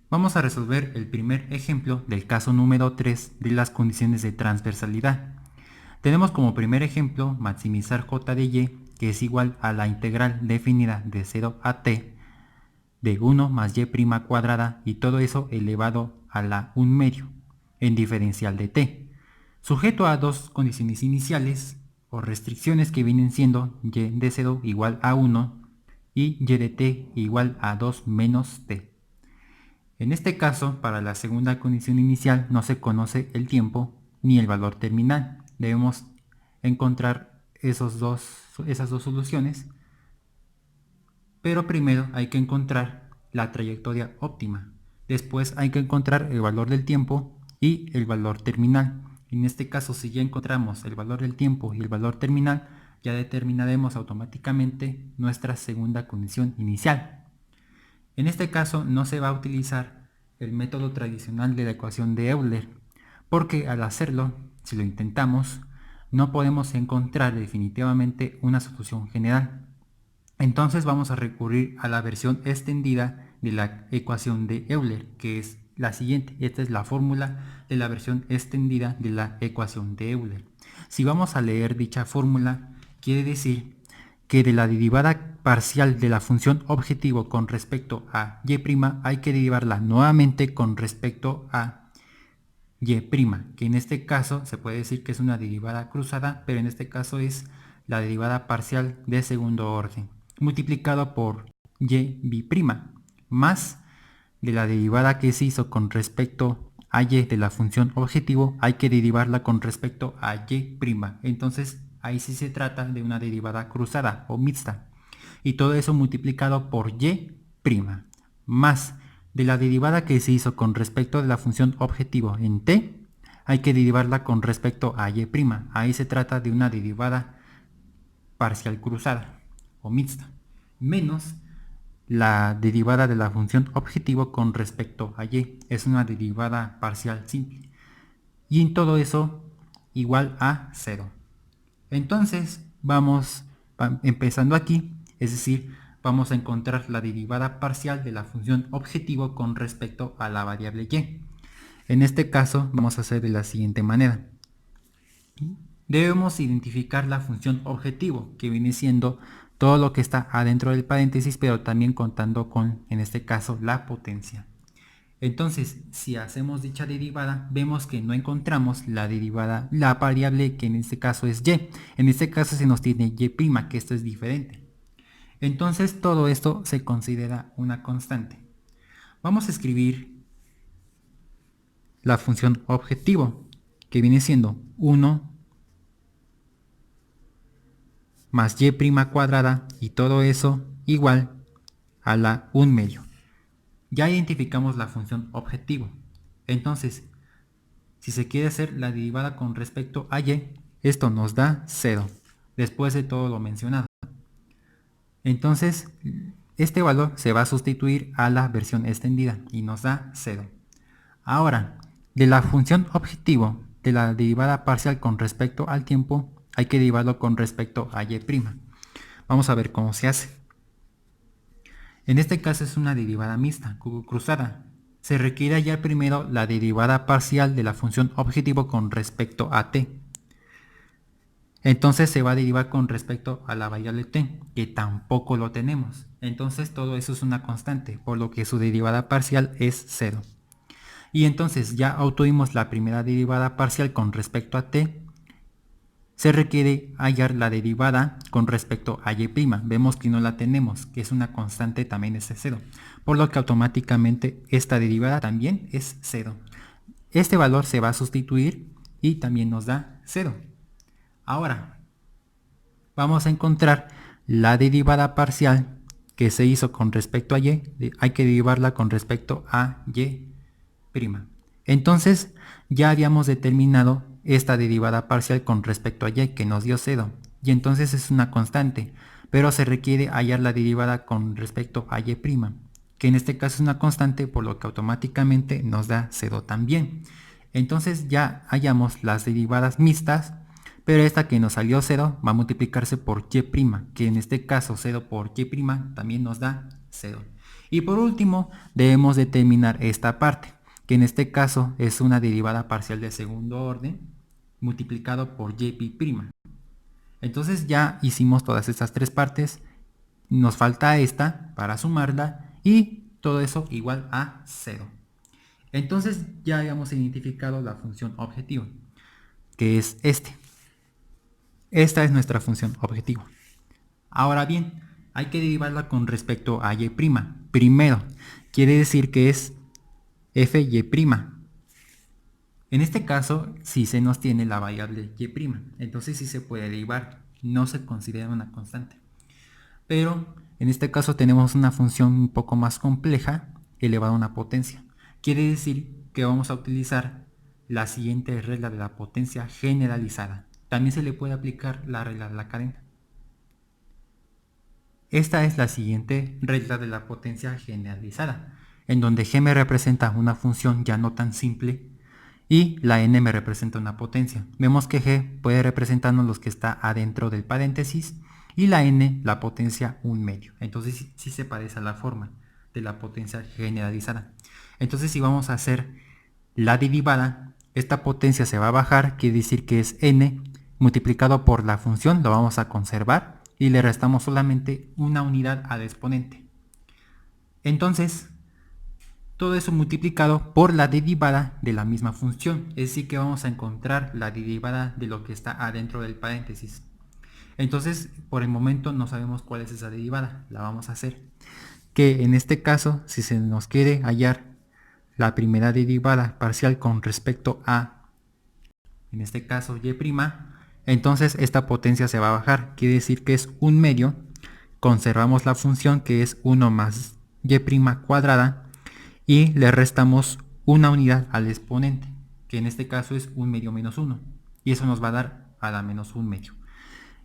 Vamos a resolver el primer ejemplo del caso número 3 de las condiciones de transversalidad. Tenemos como primer ejemplo maximizar j de y, que es igual a la integral definida de 0 a t de 1 más y' cuadrada y todo eso elevado a la 1 medio en diferencial de t, sujeto a dos condiciones iniciales o restricciones que vienen siendo y de 0 igual a 1 y y de t igual a 2 menos t. En este caso, para la segunda condición inicial no se conoce el tiempo ni el valor terminal. Debemos encontrar esas dos soluciones, pero primero hay que encontrar la trayectoria óptima. Después hay que encontrar el valor del tiempo y el valor terminal. En este caso, si ya encontramos el valor del tiempo y el valor terminal, ya determinaremos automáticamente nuestra segunda condición inicial. En este caso no se va a utilizar el método tradicional de la ecuación de Euler, porque al hacerlo, si lo intentamos, no podemos encontrar definitivamente una solución general. Entonces vamos a recurrir a la versión extendida de la ecuación de Euler, que es la siguiente. Esta es la fórmula de la versión extendida de la ecuación de Euler. Si vamos a leer dicha fórmula, quiere decir que de la derivada parcial de la función objetivo con respecto a y' hay que derivarla nuevamente con respecto a y', que en este caso se puede decir que es una derivada cruzada, pero en este caso es la derivada parcial de segundo orden, multiplicado por y' más de la derivada que se hizo con respecto a y de la función objetivo, hay que derivarla con respecto a y'. Entonces ahí sí se trata de una derivada cruzada o mixta. Y todo eso multiplicado por y' más de la derivada que se hizo con respecto de la función objetivo en t, hay que derivarla con respecto a y'. Ahí se trata de una derivada parcial cruzada o mixta, menos la derivada de la función objetivo con respecto a y, es una derivada parcial simple. Y en todo eso igual a 0. Entonces vamos empezando aquí, es decir, vamos a encontrar la derivada parcial de la función objetivo con respecto a la variable y. En este caso vamos a hacer de la siguiente manera. Debemos identificar la función objetivo, que viene siendo todo lo que está adentro del paréntesis, pero también contando con, en este caso, la potencia. Entonces, si hacemos dicha derivada, vemos que no encontramos la derivada, la variable que en este caso es y. En este caso se nos tiene y', que esto es diferente. Entonces, todo esto se considera una constante. Vamos a escribir la función objetivo, que viene siendo 1 más y' cuadrada y todo eso igual a la 1 medio. Ya identificamos la función objetivo. Entonces, si se quiere hacer la derivada con respecto a y, esto nos da 0, después de todo lo mencionado. Entonces, este valor se va a sustituir a la versión extendida y nos da 0. Ahora, de la función objetivo de la derivada parcial con respecto al tiempo, hay que derivarlo con respecto a y'. Vamos a ver cómo se hace. En este caso es una derivada mixta, cruzada. Se requiere hallar primero la derivada parcial de la función objetivo con respecto a t. Entonces se va a derivar con respecto a la variable t, que tampoco lo tenemos. Entonces todo eso es una constante, por lo que su derivada parcial es 0. Y entonces ya obtuvimos la primera derivada parcial con respecto a t. Se requiere hallar la derivada con respecto a y'. Vemos que no la tenemos, que es una constante, también es 0. Por lo que automáticamente esta derivada también es 0. Este valor se va a sustituir y también nos da 0. Ahora, vamos a encontrar la derivada parcial que se hizo con respecto a y. Hay que derivarla con respecto a y'. Entonces, ya habíamos determinado esta derivada parcial con respecto a y, que nos dio 0, y entonces es una constante, pero se requiere hallar la derivada con respecto a y', que en este caso es una constante, por lo que automáticamente nos da 0 también. Entonces ya hallamos las derivadas mixtas, pero esta que nos salió 0 va a multiplicarse por y', que en este caso 0 por y' también nos da 0. Y por último, debemos determinar esta parte, que en este caso es una derivada parcial de segundo orden multiplicado por y'. Entonces ya hicimos todas estas tres partes, nos falta esta para sumarla y todo eso igual a 0. Entonces ya habíamos identificado la función objetivo, que es este. Esta es nuestra función objetivo. Ahora bien, hay que derivarla con respecto a y'. Primero, quiere decir que es fy'. En este caso, si se nos tiene la variable y', entonces sí se puede derivar, no se considera una constante. Pero en este caso tenemos una función un poco más compleja elevada a una potencia. Quiere decir que vamos a utilizar la siguiente regla de la potencia generalizada. También se le puede aplicar la regla de la cadena. Esta es la siguiente regla de la potencia generalizada, en donde g me representa una función ya no tan simple y la n me representa una potencia. Vemos que g puede representarnos los que está adentro del paréntesis y la n la potencia 1/2. Entonces sí se parece a la forma de la potencia generalizada. Entonces si vamos a hacer la derivada, esta potencia se va a bajar, quiere decir que es n multiplicado por la función, lo vamos a conservar y le restamos solamente una unidad al exponente. Entonces, todo eso multiplicado por la derivada de la misma función, es decir que vamos a encontrar la derivada de lo que está adentro del paréntesis. Entonces, por el momento no sabemos cuál es esa derivada, la vamos a hacer. Que en este caso, si se nos quiere hallar la primera derivada parcial con respecto a, en este caso, y', entonces esta potencia se va a bajar, quiere decir que es 1/2, conservamos la función que es 1 más y' cuadrada y le restamos una unidad al exponente, que en este caso es 1/2 menos 1, y eso nos va a dar a la menos 1/2.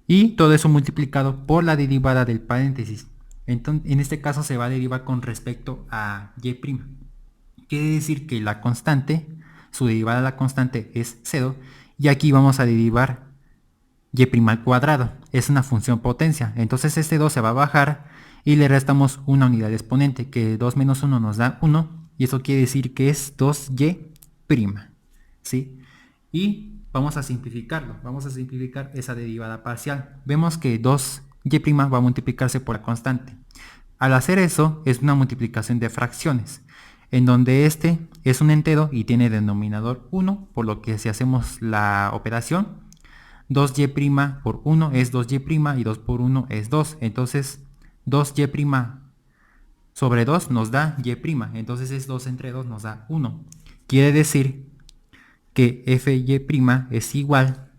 Y todo eso multiplicado por la derivada del paréntesis. Entonces, en este caso se va a derivar con respecto a y'. Quiere decir que la constante, su derivada a la constante es 0, y aquí vamos a derivar y' al cuadrado. Es una función potencia, entonces este 2 se va a bajar y le restamos una unidad de exponente, que 2 menos 1 nos da 1, y eso quiere decir que es 2y'. ¿Sí? Y vamos a simplificarlo, vamos a simplificar esa derivada parcial. Vemos que 2y' va a multiplicarse por la constante. Al hacer eso es una multiplicación de fracciones, en donde este es un entero y tiene denominador 1, por lo que si hacemos la operación, 2y' por 1 es 2y' y 2 por 1 es 2, entonces 2y' sobre 2 nos da y', entonces es 2 entre 2 nos da 1. Quiere decir que fy' es igual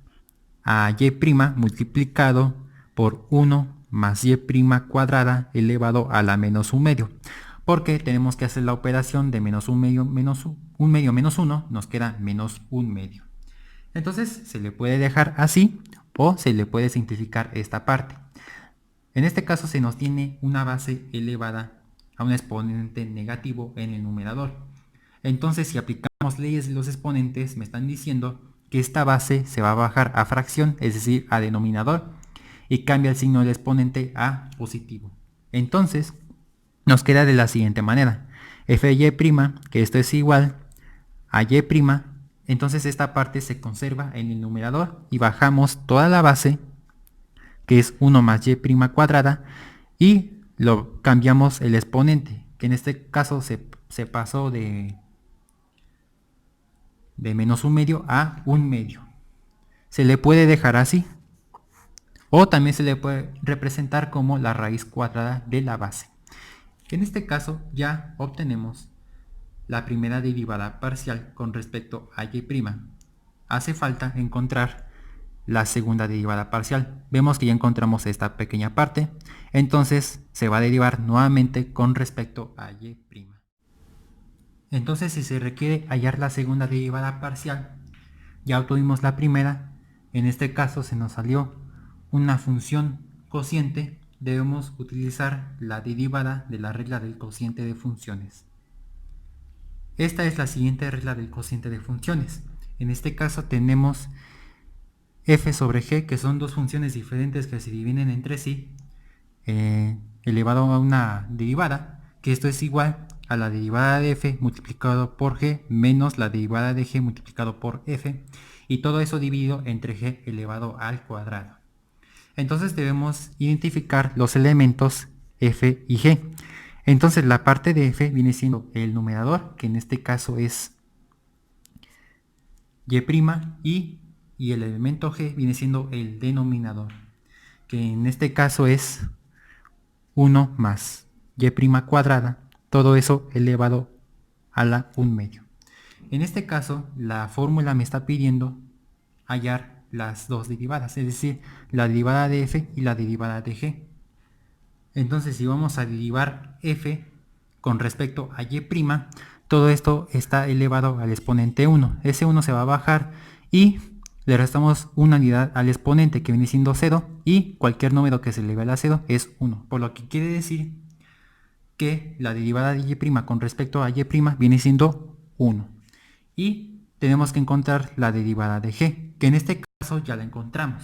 a y' multiplicado por 1 más y' cuadrada elevado a la menos 1/2, porque tenemos que hacer la operación de menos 1/2 menos 1/2 menos 1, nos queda menos 1/2. Entonces se le puede dejar así o se le puede simplificar esta parte. En este caso se nos tiene una base elevada a un exponente negativo en el numerador. Entonces si aplicamos leyes de los exponentes, me están diciendo que esta base se va a bajar a fracción, es decir, a denominador, y cambia el signo del exponente a positivo. Entonces nos queda de la siguiente manera: fy', que esto es igual a y', entonces esta parte se conserva en el numerador y bajamos toda la base, que es 1 más y' cuadrada, y lo cambiamos el exponente, que en este caso se pasó de menos 1/2 a 1/2. Se le puede dejar así, o también se le puede representar como la raíz cuadrada de la base. En este caso ya obtenemos la primera derivada parcial con respecto a y'. Hace falta encontrar la segunda derivada parcial. Vemos que ya encontramos esta pequeña parte, entonces se va a derivar nuevamente con respecto a y'. Entonces si se requiere hallar la segunda derivada parcial, ya obtuvimos la primera, en este caso se nos salió una función cociente, debemos utilizar la derivada de la regla del cociente de funciones. Esta es la siguiente regla del cociente de funciones. En este caso tenemos f sobre g, que son dos funciones diferentes que se dividen entre sí, elevado a una derivada, que esto es igual a la derivada de f multiplicado por g menos la derivada de g multiplicado por f, y todo eso dividido entre g elevado al cuadrado. Entonces debemos identificar los elementos f y g. Entonces la parte de f viene siendo el numerador, que en este caso es y, y el elemento g viene siendo el denominador, que en este caso es 1 más y' cuadrada, todo eso elevado a la 1/2. En este caso, la fórmula me está pidiendo hallar las dos derivadas, es decir, la derivada de f y la derivada de g. Entonces, si vamos a derivar f con respecto a y', todo esto está elevado al exponente 1. Ese 1 se va a bajar y le restamos una unidad al exponente, que viene siendo 0, y cualquier número que se eleve a la 0 es 1. Por lo que quiere decir que la derivada de y' con respecto a y' viene siendo 1. Y tenemos que encontrar la derivada de g, que en este caso ya la encontramos,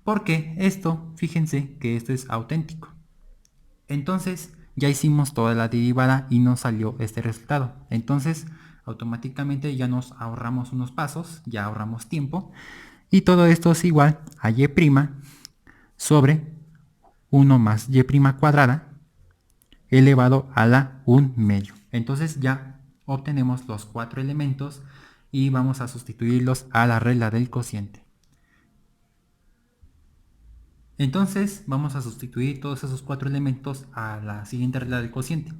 porque esto, fíjense que esto es auténtico. Entonces ya hicimos toda la derivada y nos salió este resultado. Entonces automáticamente ya nos ahorramos unos pasos, ya ahorramos tiempo, y todo esto es igual a y' sobre 1 más y' cuadrada elevado a la 1/2. Entonces ya obtenemos los 4 elementos y vamos a sustituirlos a la regla del cociente. Entonces vamos a sustituir todos esos 4 elementos a la siguiente regla del cociente.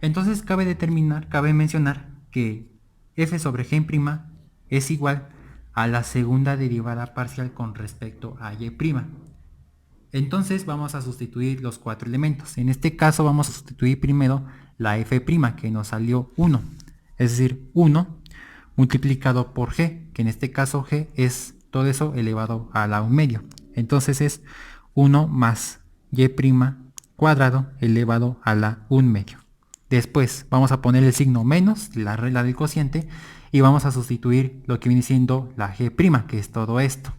Entonces cabe mencionar que f sobre g' es igual a la segunda derivada parcial con respecto a y'. Entonces vamos a sustituir los 4 elementos. En este caso vamos a sustituir primero la f', que nos salió 1. Es decir, 1 multiplicado por g, que en este caso g es todo eso elevado a la 1/2. Entonces es 1 más y' cuadrado elevado a la 1/2. Después vamos a poner el signo menos, la regla del cociente, y vamos a sustituir lo que viene siendo la g', que es todo esto,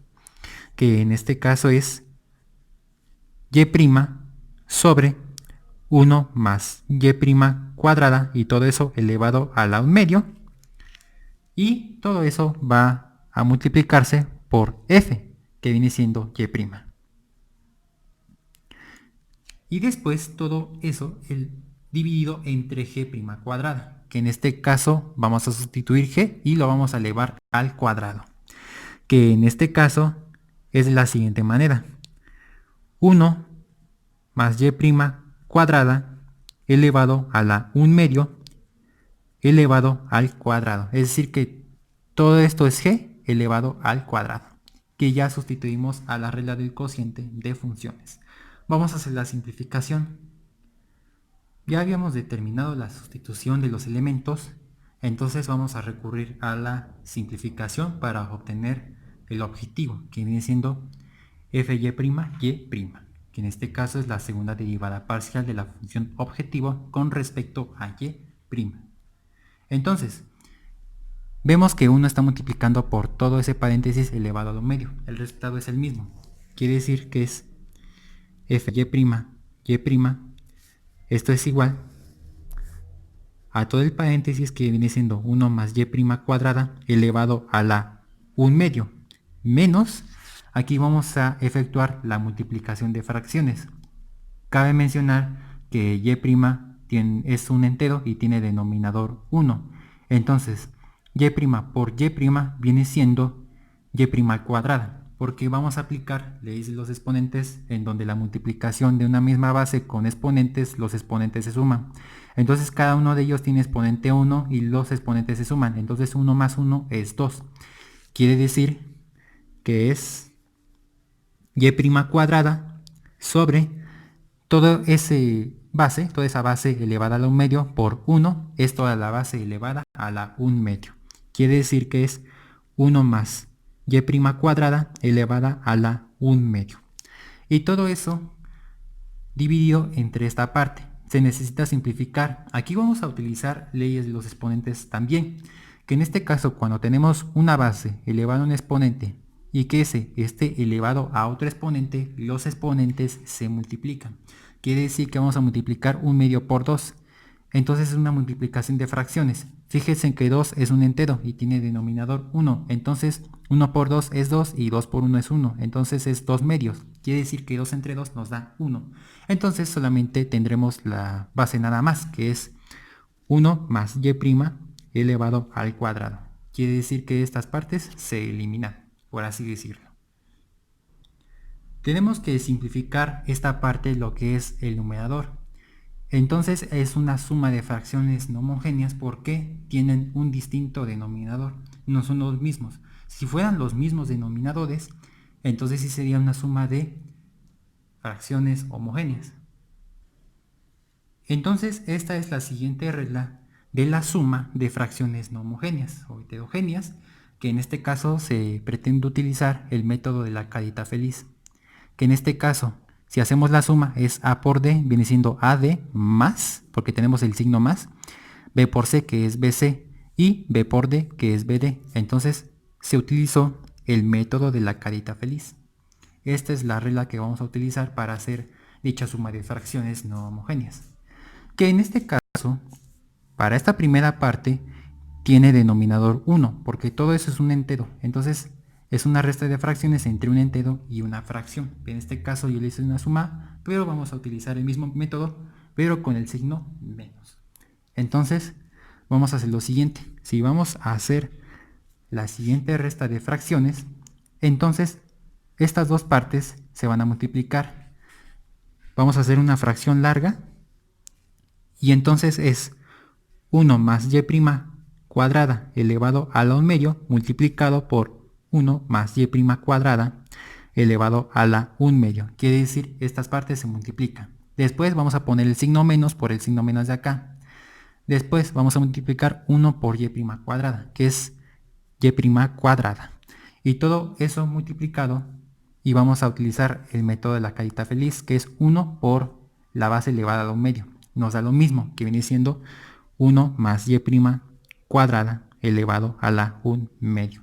que en este caso es y' sobre 1 más y' cuadrada, y todo eso elevado a la 1/2, y todo eso va a multiplicarse por f, que viene siendo y'. Y después todo eso dividido entre g' cuadrada, que en este caso vamos a sustituir g y lo vamos a elevar al cuadrado, que en este caso es de la siguiente manera: 1 más y' cuadrada elevado a la 1/2 elevado al cuadrado. Es decir que todo esto es g elevado al cuadrado, que ya sustituimos a la regla del cociente de funciones. Vamos a hacer la simplificación. Ya habíamos determinado la sustitución de los elementos, entonces vamos a recurrir a la simplificación para obtener el objetivo, que viene siendo fy', que en este caso es la segunda derivada parcial de la función objetivo con respecto a y'. Entonces, vemos que 1 está multiplicando por todo ese paréntesis elevado a lo medio. El resultado es el mismo. Quiere decir que es fy', esto es igual a todo el paréntesis, que viene siendo 1 más y' cuadrada elevado a la 1/2, menos, aquí vamos a efectuar la multiplicación de fracciones. Cabe mencionar que y' es un entero y tiene denominador 1. Entonces, y' por y' viene siendo y' cuadrada, porque vamos a aplicar leyes de los exponentes, en donde la multiplicación de una misma base con exponentes, los exponentes se suman. Entonces cada uno de ellos tiene exponente 1 y los exponentes se suman. Entonces 1 más 1 es 2. Quiere decir que es y' cuadrada sobre toda esa base elevada a la 1/2 por 1 es toda la base elevada a la 1/2. Quiere decir que es 1 más y' cuadrada elevada a la 1/2. Y todo eso dividido entre esta parte. Se necesita simplificar. Aquí vamos a utilizar leyes de los exponentes también, que en este caso, cuando tenemos una base elevada a un exponente y que ese esté elevado a otro exponente, los exponentes se multiplican. Quiere decir que vamos a multiplicar 1/2 por 2. Entonces es una multiplicación de fracciones. Fíjense que 2 es un entero y tiene denominador 1. Entonces 1 por 2 es 2 y 2 por 1 es 1. Entonces es 2 medios. Quiere decir que 2 entre 2 nos da 1. Entonces solamente tendremos la base nada más, que es 1 más y' elevado al cuadrado. Quiere decir que estas partes se eliminan, por así decirlo. Tenemos que simplificar esta parte, lo que es el numerador. Entonces es una suma de fracciones no homogéneas porque tienen un distinto denominador, no son los mismos. Si fueran los mismos denominadores, entonces sí sería una suma de fracciones homogéneas. Entonces esta es la siguiente regla de la suma de fracciones no homogéneas o heterogéneas, que en este caso se pretende utilizar el método de la carita feliz, que en este caso, si hacemos la suma, es A por D, viene siendo AD más, porque tenemos el signo más, B por C, que es BC, y B por D, que es BD. Entonces se utilizó el método de la carita feliz. Esta es la regla que vamos a utilizar para hacer dicha suma de fracciones no homogéneas, que en este caso, para esta primera parte, tiene denominador 1, porque todo eso es un entero. Entonces es una resta de fracciones entre un entero y una fracción. En este caso yo le hice una suma, pero vamos a utilizar el mismo método, pero con el signo menos. Entonces vamos a hacer lo siguiente. Si vamos a hacer la siguiente resta de fracciones, entonces estas dos partes se van a multiplicar. Vamos a hacer una fracción larga y entonces es 1 más y' cuadrada elevado a la 1/2 multiplicado por 1 más y' cuadrada elevado a la 1/2. Quiere decir, estas partes se multiplican. Después vamos a poner el signo menos por el signo menos de acá. Después vamos a multiplicar 1 por y' cuadrada, que es y' cuadrada. Y todo eso multiplicado, y vamos a utilizar el método de la carita feliz, que es 1 por la base elevada a la 1/2. Nos da lo mismo, que viene siendo 1 más y' cuadrada elevado a la 1/2.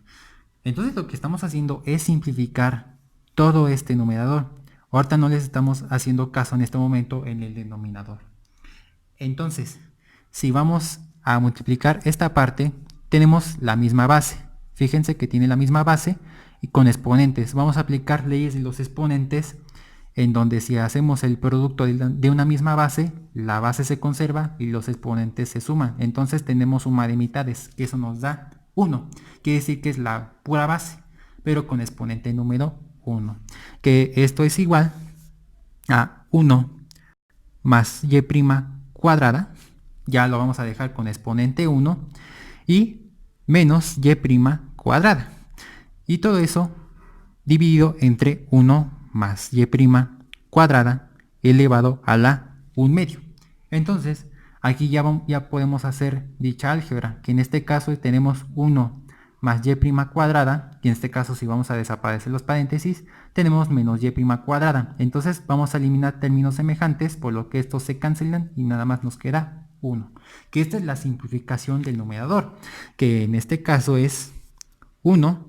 Entonces lo que estamos haciendo es simplificar todo este numerador. Ahorita no les estamos haciendo caso en este momento en el denominador. Entonces, si vamos a multiplicar esta parte, tenemos la misma base. Fíjense que tiene la misma base y con exponentes. Vamos a aplicar leyes de los exponentes, en donde si hacemos el producto de una misma base, la base se conserva y los exponentes se suman. Entonces tenemos suma de mitades, que eso nos da 1. Quiere decir que es la pura base, pero con exponente número 1. Que esto es igual a 1 más y' cuadrada, ya lo vamos a dejar con exponente 1, y menos y' cuadrada. Y todo eso dividido entre 1 más y' cuadrada elevado a la 1/2. Entonces, aquí ya podemos hacer dicha álgebra, que en este caso tenemos 1 más y' cuadrada, y en este caso si vamos a desaparecer los paréntesis, tenemos menos y' cuadrada. Entonces vamos a eliminar términos semejantes, por lo que estos se cancelan y nada más nos queda 1. Que esta es la simplificación del numerador, que en este caso es 1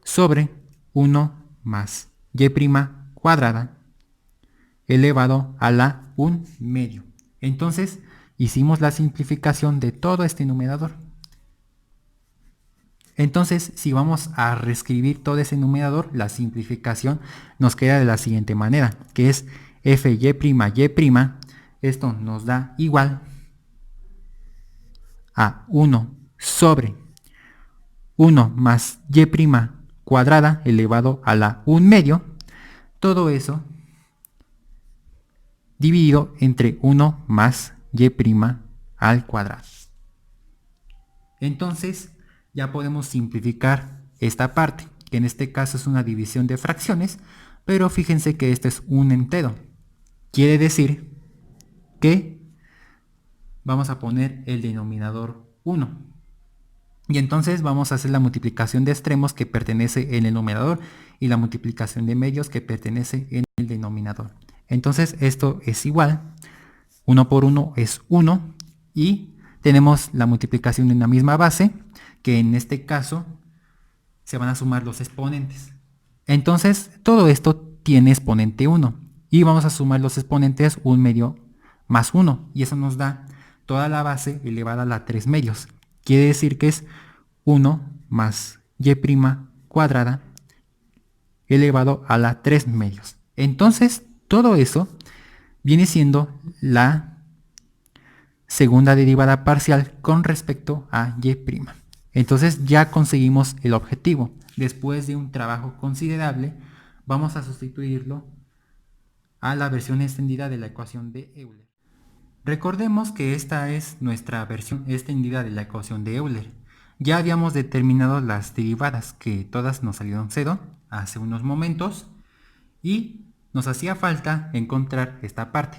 sobre 1 más y' cuadrada elevado a la 1/2. Entonces hicimos la simplificación de todo este numerador. Entonces, si vamos a reescribir todo ese numerador, la simplificación nos queda de la siguiente manera, que es f'y', esto nos da igual a 1 sobre 1 más y' cuadrada elevado a la 1/2, todo eso dividido entre 1 más y' al cuadrado. Entonces ya podemos simplificar esta parte, que en este caso es una división de fracciones, pero fíjense que este es un entero. Quiere decir que vamos a poner el denominador 1. Y entonces vamos a hacer la multiplicación de extremos que pertenece en el numerador y la multiplicación de medios que pertenece en el denominador. Entonces esto es igual, 1 por 1 es 1 y tenemos la multiplicación de una misma base, que en este caso se van a sumar los exponentes. Entonces todo esto tiene exponente 1 y vamos a sumar los exponentes 1/2 más 1 y eso nos da toda la base elevada a la 3 medios. Quiere decir que es 1 más y' cuadrada elevado a la 3 medios. Entonces, todo eso viene siendo la segunda derivada parcial con respecto a y'. Entonces ya conseguimos el objetivo. Después de un trabajo considerable, vamos a sustituirlo a la versión extendida de la ecuación de Euler. Recordemos que esta es nuestra versión extendida de la ecuación de Euler. Ya habíamos determinado las derivadas, que todas nos salieron 0 hace unos momentos, y nos hacía falta encontrar esta parte,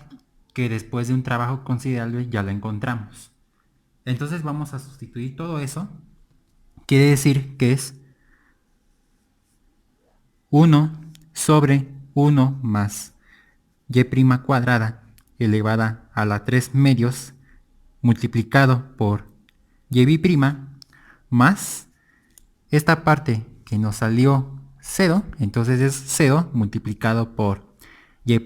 que después de un trabajo considerable ya la encontramos. Entonces vamos a sustituir todo eso. Quiere decir que es 1 sobre 1 más y' cuadrada elevada a la 3 medios multiplicado por y' más esta parte que nos salió 0, entonces es 0 multiplicado por y'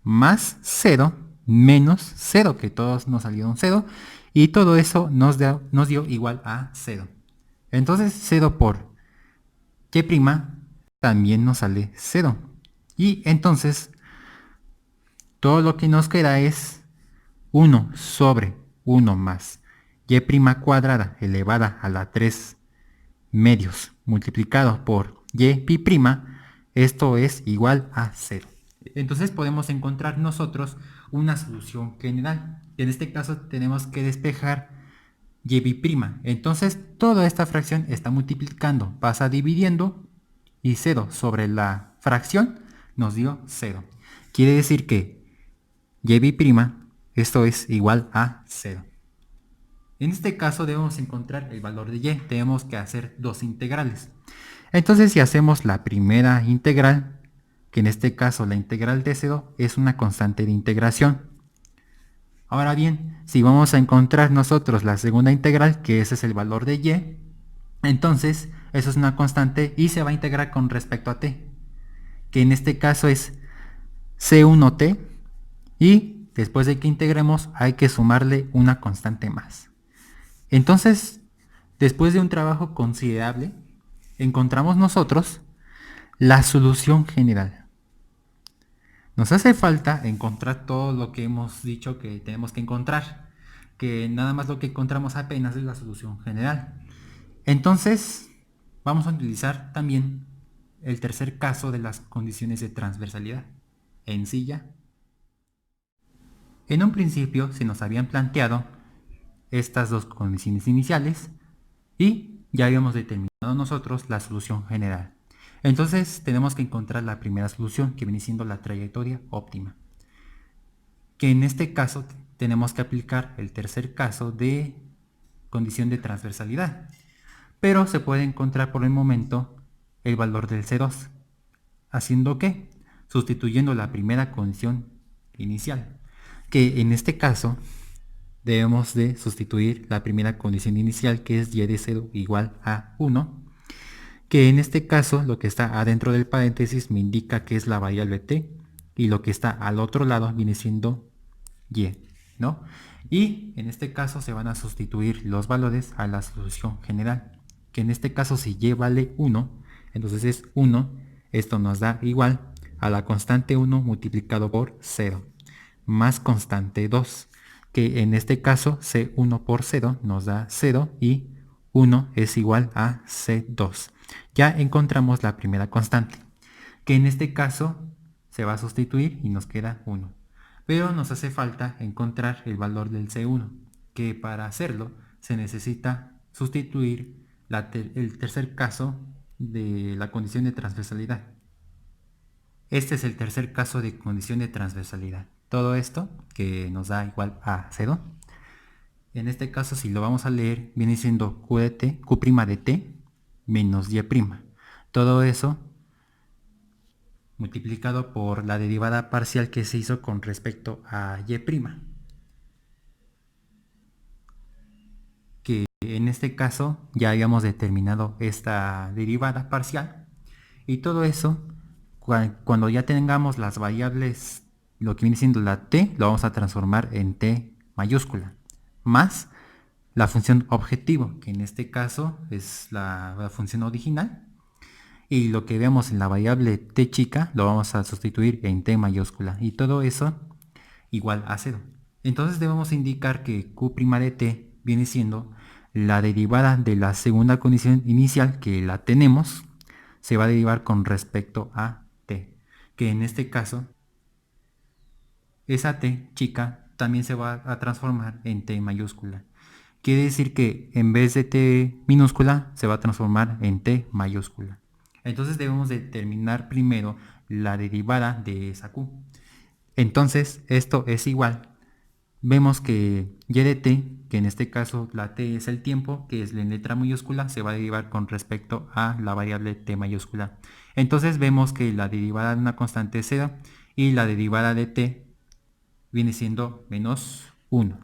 más 0 menos 0, que todos nos salieron 0, y todo eso nos dio igual a 0. Entonces 0 por y' también nos sale 0. Y entonces todo lo que nos queda es 1 sobre 1 más y' cuadrada elevada a la 3 medios multiplicado por y', esto es igual a 0. Entonces podemos encontrar nosotros una solución general. En este caso tenemos que despejar y'. Entonces toda esta fracción está multiplicando, pasa dividiendo, y 0 sobre la fracción nos dio 0. Quiere decir que y', esto es igual a 0. En este caso debemos encontrar el valor de y. Tenemos que hacer dos integrales. Entonces si hacemos la primera integral, que en este caso la integral de 0 es una constante de integración. Ahora bien, si vamos a encontrar nosotros la segunda integral, que ese es el valor de y, entonces eso es una constante y se va a integrar con respecto a t, que en este caso es c1t, y después de que integremos hay que sumarle una constante más. Entonces, después de un trabajo considerable, encontramos nosotros la solución general. Nos hace falta encontrar todo lo que hemos dicho que tenemos que encontrar, que nada más lo que encontramos apenas es la solución general. Entonces, vamos a utilizar también el tercer caso de las condiciones de transversalidad, en silla. En un principio se nos habían planteado estas dos condiciones iniciales y ya habíamos determinado nosotros la solución general. Entonces tenemos que encontrar la primera solución, que viene siendo la trayectoria óptima, que en este caso tenemos que aplicar el tercer caso de condición de transversalidad, pero se puede encontrar por el momento el valor del C2, haciendo que, sustituyendo la primera condición inicial, que en este caso debemos de sustituir la primera condición inicial, que es y de 0 igual a 1, que en este caso lo que está adentro del paréntesis me indica que es la variable t, y lo que está al otro lado viene siendo y, ¿no? Y en este caso se van a sustituir los valores a la solución general, que en este caso si y vale 1, entonces es 1, esto nos da igual a la constante 1 multiplicado por 0, más constante 2, que en este caso C1 por 0 nos da 0 y 1 es igual a C2. Ya encontramos la primera constante, que en este caso se va a sustituir y nos queda 1. Pero nos hace falta encontrar el valor del C1, que para hacerlo se necesita sustituir el tercer caso de la condición de transversalidad. Este es el tercer caso de condición de transversalidad. Todo esto, que nos da igual a 0, en este caso si lo vamos a leer, viene siendo Q de t, Q' de t menos y'. Todo eso multiplicado por la derivada parcial que se hizo con respecto a y'. Que en este caso ya habíamos determinado esta derivada parcial. Y todo eso, cuando ya tengamos las variables, lo que viene siendo la t, lo vamos a transformar en t mayúscula. más la función objetivo, que en este caso es la función original, y lo que veamos en la variable t chica lo vamos a sustituir en t mayúscula, y todo eso igual a 0. Entonces debemos indicar que q' de t viene siendo la derivada de la segunda condición inicial, que la tenemos, se va a derivar con respecto a t, que en este caso esa t chica también se va a transformar en t mayúscula. Quiere decir que en vez de t minúscula se va a transformar en t mayúscula. Entonces debemos determinar primero la derivada de esa q. Entonces esto es igual. Vemos que y de t, que en este caso la t es el tiempo, que es la letra mayúscula, se va a derivar con respecto a la variable t mayúscula. Entonces vemos que la derivada de una constante es 0 y la derivada de t viene siendo menos 1.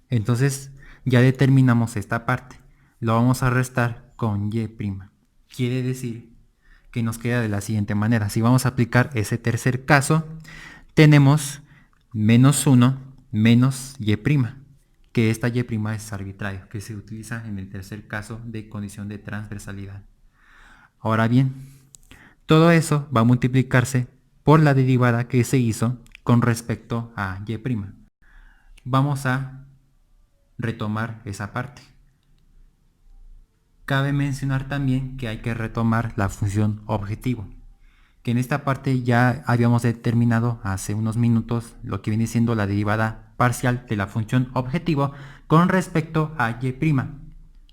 Entonces ya determinamos esta parte. Lo vamos a restar con y'. Quiere decir que nos queda de la siguiente manera. Si vamos a aplicar ese tercer caso, tenemos menos 1 menos y', que esta y' es arbitraria, que se utiliza en el tercer caso de condición de transversalidad. Ahora bien, todo eso va a multiplicarse por la derivada que se hizo con respecto a y'. Vamos a retomar esa parte. Cabe mencionar también que hay que retomar la función objetivo, que en esta parte ya habíamos determinado hace unos minutos lo que viene siendo la derivada parcial de la función objetivo con respecto a y',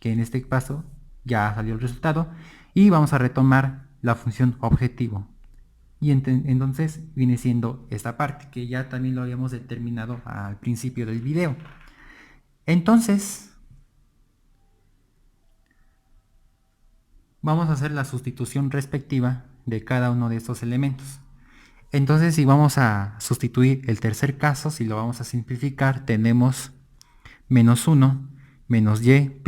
que en este caso ya salió el resultado, y vamos a retomar la función objetivo. Y entonces viene siendo esta parte, que ya también lo habíamos determinado al principio del video. Entonces, vamos a hacer la sustitución respectiva de cada uno de estos elementos. Entonces, si vamos a sustituir el tercer caso, si lo vamos a simplificar, tenemos menos 1 menos y'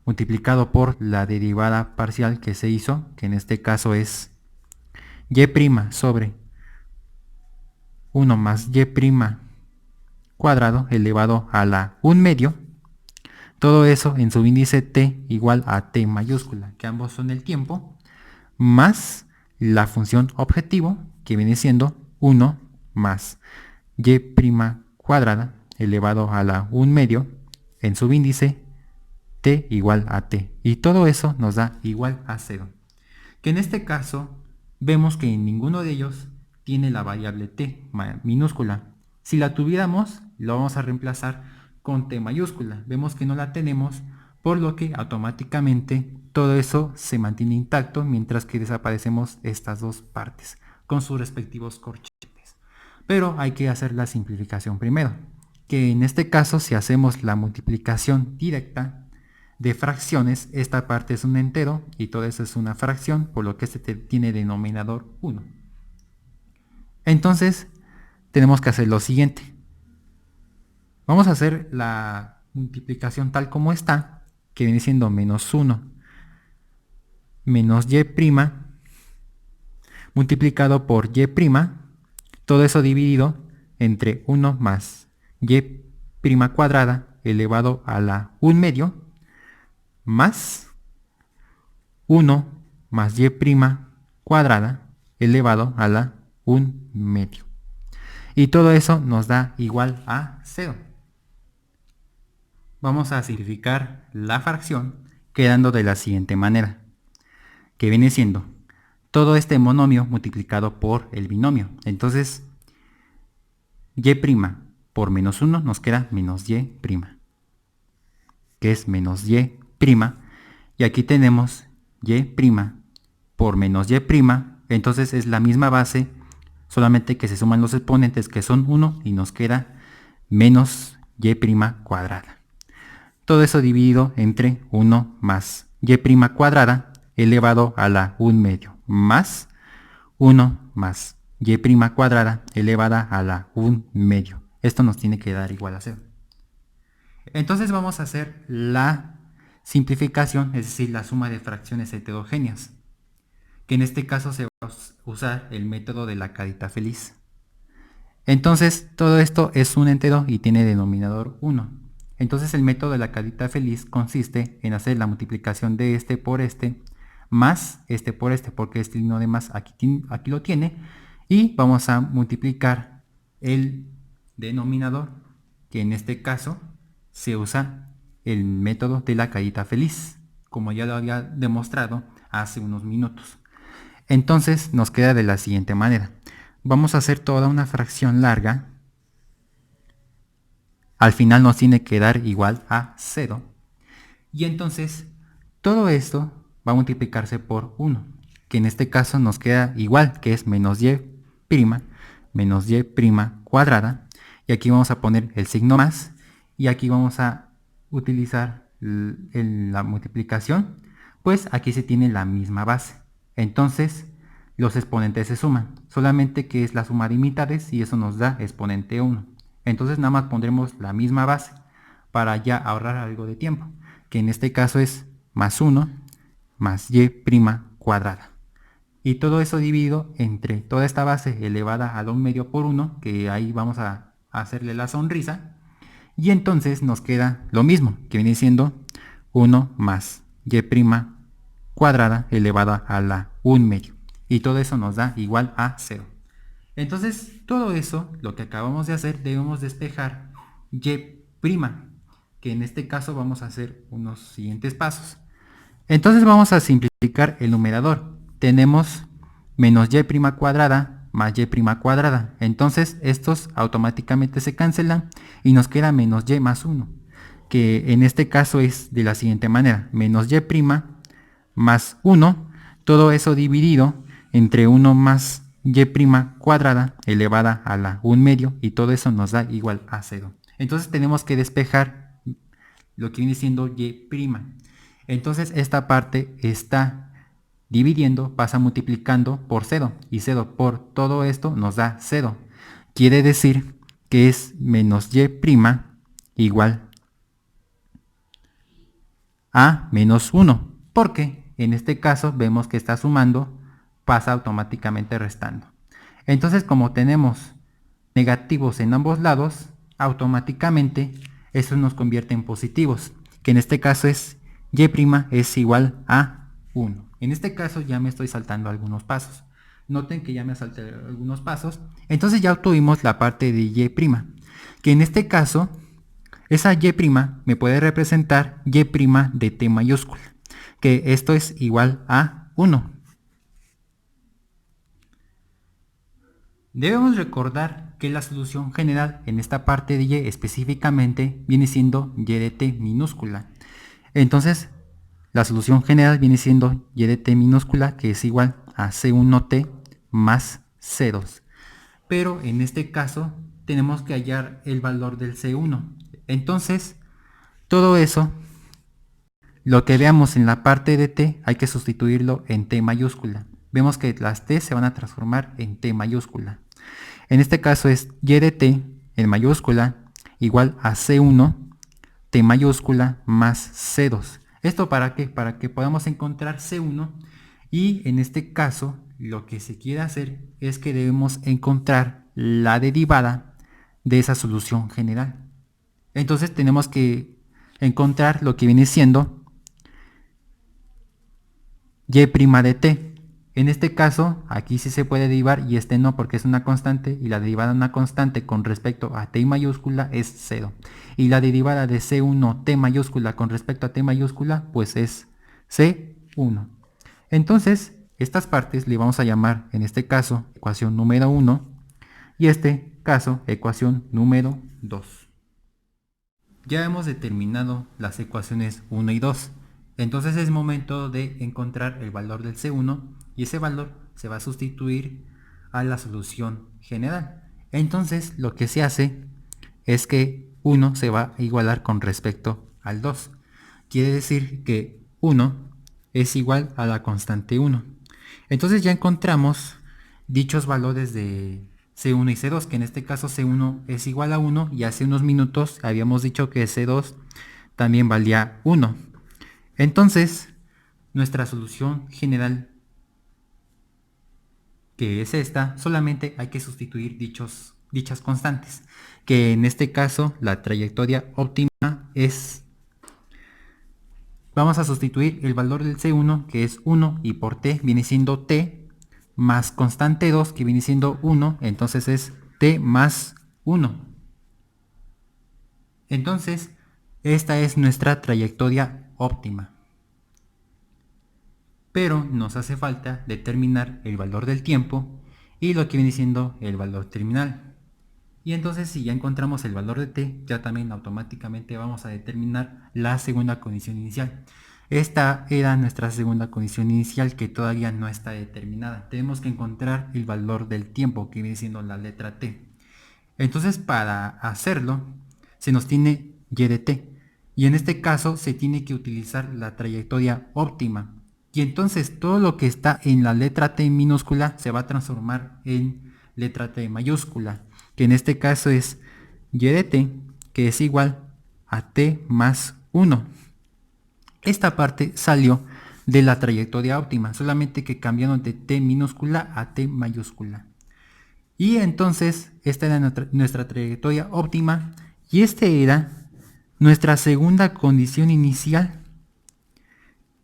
multiplicado por la derivada parcial que se hizo, que en este caso es y' sobre 1 más y' cuadrado elevado a la 1 medio. Todo eso en subíndice t igual a t mayúscula, que ambos son el tiempo, más la función objetivo, que viene siendo 1 más y' cuadrada elevado a la 1 medio en subíndice t igual a t. Y todo eso nos da igual a 0. Que en este caso vemos que ninguno de ellos tiene la variable t minúscula. Si la tuviéramos, lo vamos a reemplazar con t mayúscula. Vemos que no la tenemos, por lo que automáticamente todo eso se mantiene intacto, mientras que desaparecemos estas dos partes con sus respectivos corchetes. Pero hay que hacer la simplificación primero, que en este caso, si hacemos la multiplicación directa de fracciones, esta parte es un entero y todo eso es una fracción, por lo que este tiene denominador 1. Entonces tenemos que hacer lo siguiente. Vamos a hacer la multiplicación tal como está, que viene siendo menos 1 menos y' multiplicado por y', todo eso dividido entre 1 más y' cuadrada elevado a la 1 medio, más 1 más y' cuadrada elevado a la 1 medio. Y todo eso nos da igual a 0. Vamos a simplificar la fracción quedando de la siguiente manera, que viene siendo todo este monomio multiplicado por el binomio. Entonces, y' por menos 1 nos queda menos y', que es menos y', y aquí tenemos y' por menos y', entonces es la misma base, solamente que se suman los exponentes, que son 1, y nos queda menos y' cuadrada. Todo eso dividido entre 1 más y' cuadrada elevado a la 1 medio, más 1 más y' cuadrada elevada a la 1 medio. Esto nos tiene que dar igual a 0. Entonces vamos a hacer la simplificación, es decir, la suma de fracciones heterogéneas, que en este caso se va a usar el método de la carita feliz. Entonces todo esto es un entero y tiene denominador 1. Entonces el método de la carita feliz consiste en hacer la multiplicación de este por este más este por este, porque este signo de más aquí lo tiene, y vamos a multiplicar el denominador, que en este caso se usa el método de la carita feliz, como ya lo había demostrado hace unos minutos. Entonces nos queda de la siguiente manera. Vamos a hacer toda una fracción larga. Al final nos tiene que dar igual a 0. Y entonces todo esto va a multiplicarse por 1, que en este caso nos queda igual, que es menos y cuadrada. Y aquí vamos a poner el signo más, y aquí vamos a utilizar la multiplicación, pues aquí se tiene la misma base. Entonces los exponentes se suman, solamente que es la suma de mitades y eso nos da exponente 1. Entonces nada más pondremos la misma base para ya ahorrar algo de tiempo, que en este caso es más 1 más y' cuadrada. Y todo eso dividido entre toda esta base elevada al 1/2 por 1, que ahí vamos a hacerle la sonrisa. Y entonces nos queda lo mismo, que viene siendo 1 más y' cuadrada elevada a la 1/2. Y todo eso nos da igual a 0. Entonces todo eso, lo que acabamos de hacer, debemos despejar y', que en este caso vamos a hacer unos siguientes pasos. Entonces vamos a simplificar el numerador. Tenemos menos y' cuadrada más y' cuadrada. Entonces estos automáticamente se cancelan y nos queda menos y más 1, que en este caso es de la siguiente manera. Menos y' más 1, todo eso dividido entre 1 más y' cuadrada elevada a la 1/2, y todo eso nos da igual a 0. Entonces tenemos que despejar lo que viene siendo y'. Entonces esta parte está dividiendo, pasa multiplicando por 0, y 0 por todo esto nos da 0. Quiere decir que es menos y' igual a menos 1, porque en este caso vemos que está sumando, pasa automáticamente restando. Entonces, como tenemos negativos en ambos lados, automáticamente eso nos convierte en positivos, que en este caso es y' es igual a 1. En este caso ya me estoy saltando algunos pasos. Noten que ya me salté algunos pasos. Entonces ya obtuvimos la parte de y', que en este caso esa y' me puede representar y' de t mayúscula, que esto es igual a 1. Debemos recordar que la solución general en esta parte de y específicamente viene siendo y de t minúscula. Entonces la solución general viene siendo y de t minúscula, que es igual a c1t más c2. Pero en este caso tenemos que hallar el valor del c1. Entonces todo eso, lo que veamos en la parte de t, hay que sustituirlo en t mayúscula. Vemos que las t se van a transformar en t mayúscula. En este caso es y de t en mayúscula igual a c1 t mayúscula más c2. ¿Esto para qué? Para que podamos encontrar c1, y en este caso lo que se quiere hacer es que debemos encontrar la derivada de esa solución general. Entonces tenemos que encontrar lo que viene siendo y' de t. En este caso, aquí sí se puede derivar y este no, porque es una constante, y la derivada de una constante con respecto a t mayúscula es 0. Y la derivada de c1 t mayúscula con respecto a t mayúscula pues es c1. Entonces, estas partes le vamos a llamar, en este caso, ecuación número 1, y este caso, ecuación número 2. Ya hemos determinado las ecuaciones 1 y 2. Entonces es momento de encontrar el valor del C1, y ese valor se va a sustituir a la solución general. Entonces lo que se hace es que 1 se va a igualar con respecto al 2. Quiere decir que 1 es igual a la constante 1. Entonces ya encontramos dichos valores de C1 y C2, que en este caso C1 es igual a 1, y hace unos minutos habíamos dicho que C2 también valía 1. Entonces, nuestra solución general, que es esta, solamente hay que sustituir dichos dichas constantes, que en este caso la trayectoria óptima es, vamos a sustituir el valor del C1 que es 1 y por t viene siendo t más constante 2 que viene siendo 1, entonces es t más 1. Entonces esta es nuestra trayectoria óptima. Pero nos hace falta determinar el valor del tiempo y lo que viene siendo el valor terminal. Y entonces si ya encontramos el valor de t, ya también automáticamente vamos a determinar la segunda condición inicial. Esta era nuestra segunda condición inicial que todavía no está determinada. Tenemos que encontrar el valor del tiempo que viene siendo la letra t. Entonces para hacerlo se nos tiene y de t. Y en este caso se tiene que utilizar la trayectoria óptima. Y entonces todo lo que está en la letra t minúscula se va a transformar en letra t mayúscula, que en este caso es y de t, que es igual a t más 1. Esta parte salió de la trayectoria óptima, solamente que cambiaron de t minúscula a t mayúscula. Y entonces esta era nuestra trayectoria óptima y esta era nuestra segunda condición inicial.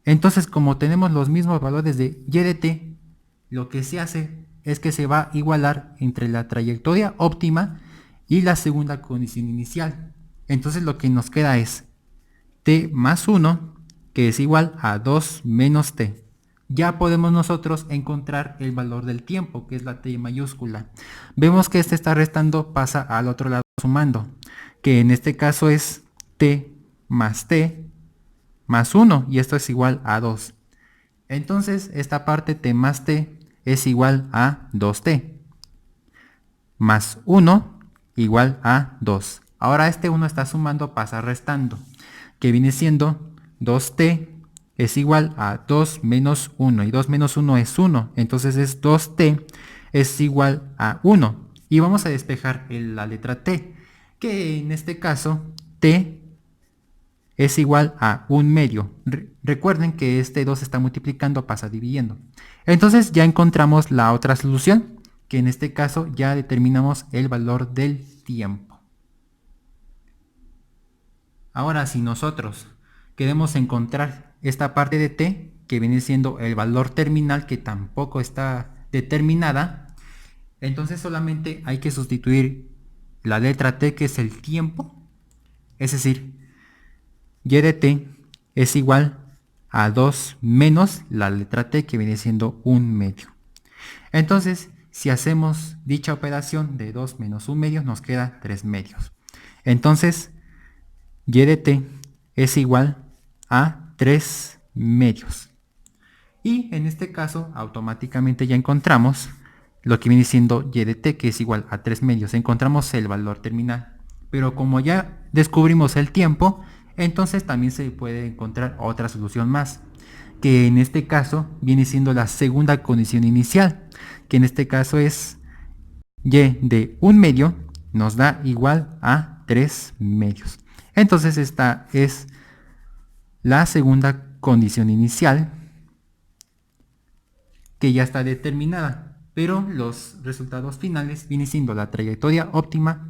Entonces, como tenemos los mismos valores de y de t, lo que se hace es que se va a igualar entre la trayectoria óptima y la segunda condición inicial. Entonces lo que nos queda es t más 1, que es igual a 2 menos t. Ya podemos nosotros encontrar el valor del tiempo, que es la t mayúscula. Vemos que este está restando, pasa al otro lado sumando, que en este caso es t más 1, y esto es igual a 2. Entonces esta parte t más t es igual a 2t más 1 igual a 2. Ahora este 1 está sumando, pasa restando, que viene siendo 2t es igual a 2 menos 1, y 2 menos 1 es 1, entonces es 2t es igual a 1. Y vamos a despejar la letra t, que en este caso t es igual a 1/2. Recuerden que este 2 está multiplicando, pasa dividiendo. Entonces ya encontramos la otra solución, que en este caso ya determinamos el valor del tiempo. Ahora, si nosotros queremos encontrar esta parte de t, que viene siendo el valor terminal, que tampoco está determinada, entonces solamente hay que sustituir la letra t, que es el tiempo, es decir, y de t es igual a 2 menos la letra t, que viene siendo 1/2. Entonces, si hacemos dicha operación de 2 menos 1/2, nos queda 3/2. Entonces, y de t es igual a 3/2. Y en este caso, automáticamente ya encontramos lo que viene siendo y de t, que es igual a 3/2. Encontramos el valor terminal. Pero como ya descubrimos el tiempo, entonces también se puede encontrar otra solución más, que en este caso viene siendo la segunda condición inicial, que en este caso es y de 1/2 nos da igual a 3/2. Entonces esta es la segunda condición inicial, que ya está determinada, pero los resultados finales vienen siendo la trayectoria óptima,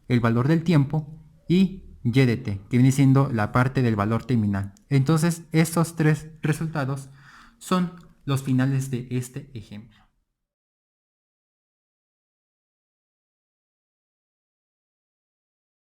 el valor del tiempo y y de t, que viene siendo la parte del valor terminal. Entonces estos tres resultados son los finales de este ejemplo.